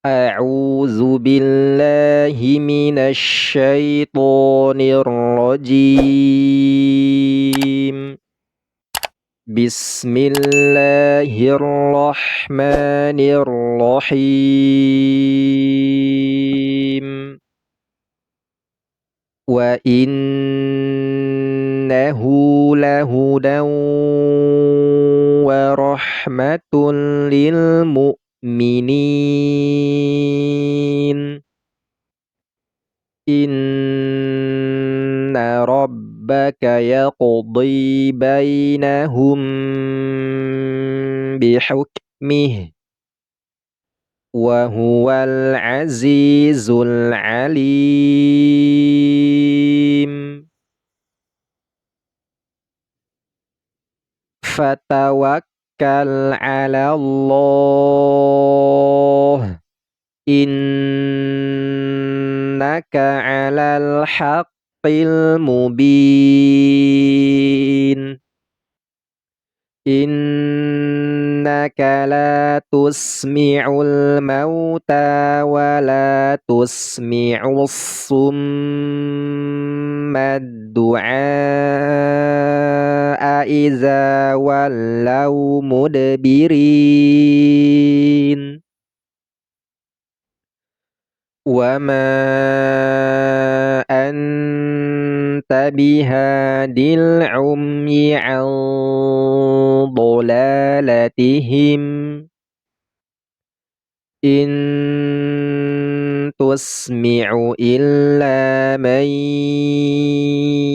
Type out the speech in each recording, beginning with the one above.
أعوذ بالله من الشيطان الرجيم. بسم الله الرحمن الرحيم. وإنه لهدى ورحمة للمؤمنين. إن ربك يقضي بينهم بحكمه وهو العزيز العليم. فتوكل على الله إنك على الحق المبين. إنك لا تسمع الموتى ولا تسمع الصم الدعاء إذا ولوا مدبرين. وما أنت بهاد العمي عن ضلالتهم إن تسمع إلا من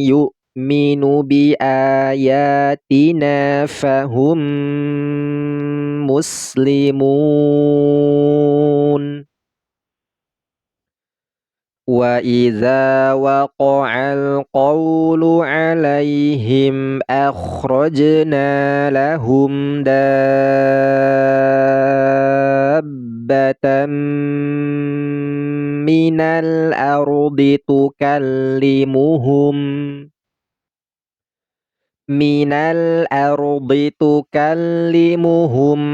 يؤمن بآياتنا فهم مسلمون. وإذا وقع القول عليهم أخرجنا لهم دابة من الأرض تكلمهم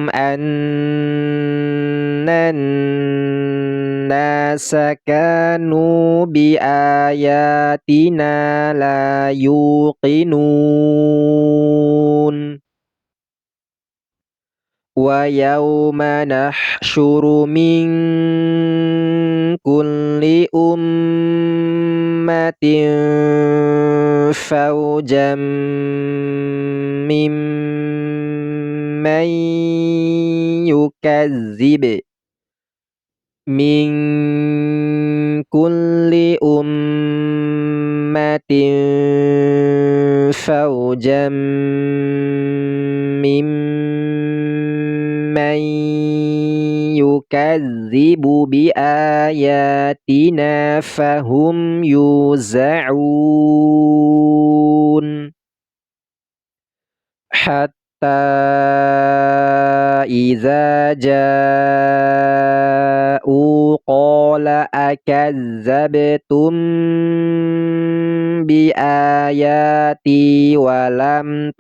أن الناس كانوا بآياتنا لا يوقنون. ويوم نحشر من كل أمة فوجا ممن يكذب بآياتنا فهم يوزعون. حتى إذا جاءوا قال أكذبتم بآياتي ولم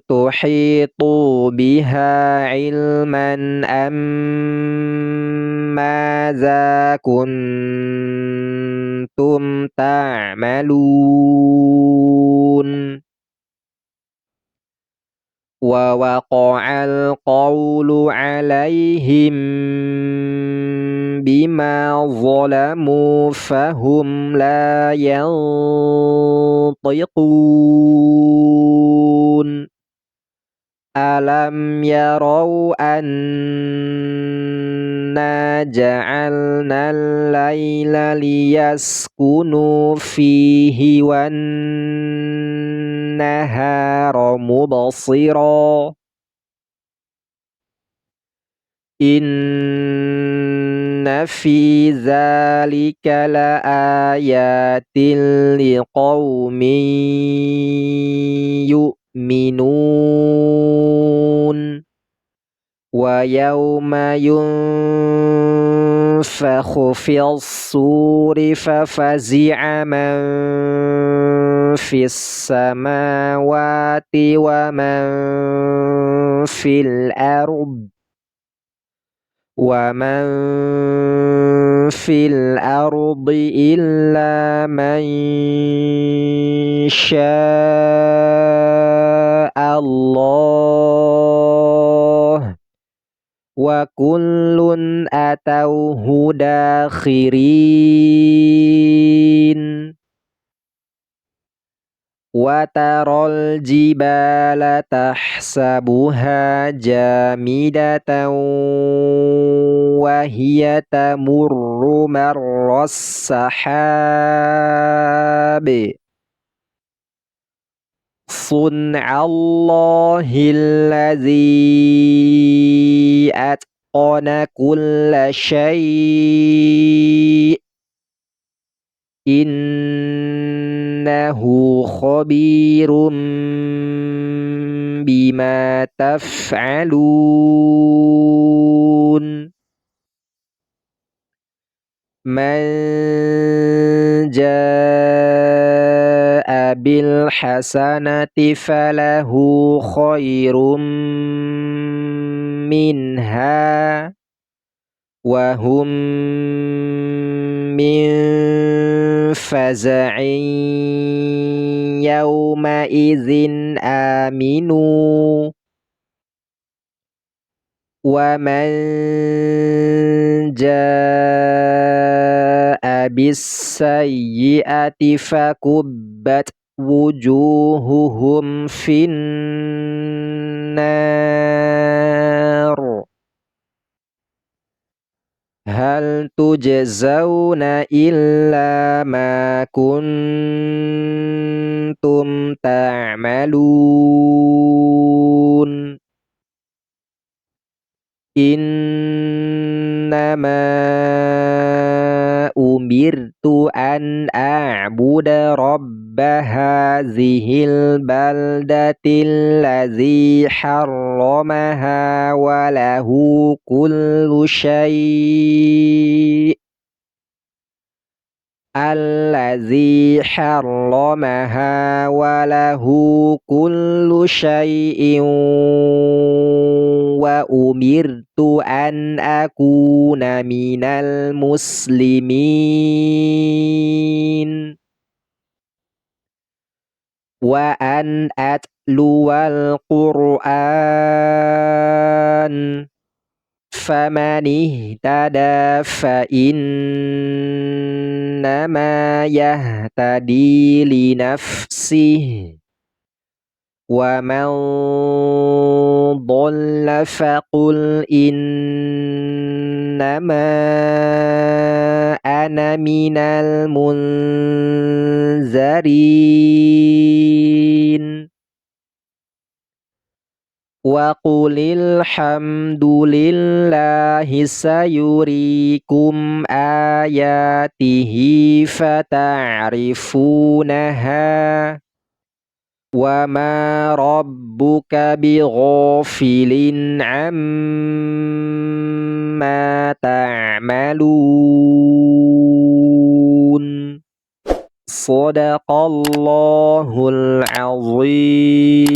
تحيطوا بها علما أم ماذا كنتم تعملون. ووقع القول عليهم بما ظلموا فهم لا ينطقون. ألم يروا أنا جعلنا الليل ليسكنوا فيه والنهار مبصرا إن في ذلك لآيات لقوم يؤمنون. ويوم ينفخ في الصور ففزع من في السماوات ومن في الأرض إلا من شاء الله وكل أتوه داخرين وترى الجبال تحسبها جامدة وهي تمر مر السحاب صنع الله الذي أتقن كل شيء إنه خبير بما تفعلون من جاء بالحسنة فله خير منها وهم من فزع يومئذ آمنون ومن جاء بالسيئة فكبت وجوههم في النار هل تجزون إلا ما كنتم تعملون إنما أمرت أن أعبد رب هذه البلدة الذي حرمها وله كل شيء وأمرت أن أكون من المسلمين وأن أتلو القرآن فمن اهتدى فإنما يهتدي لنفسه ومن ضل فقل إنما أنا من المنذرين وقل الحمد لله سيريكم آياته فتعرفونها وما ربك بغافل عما تعملون صدق الله العظيم.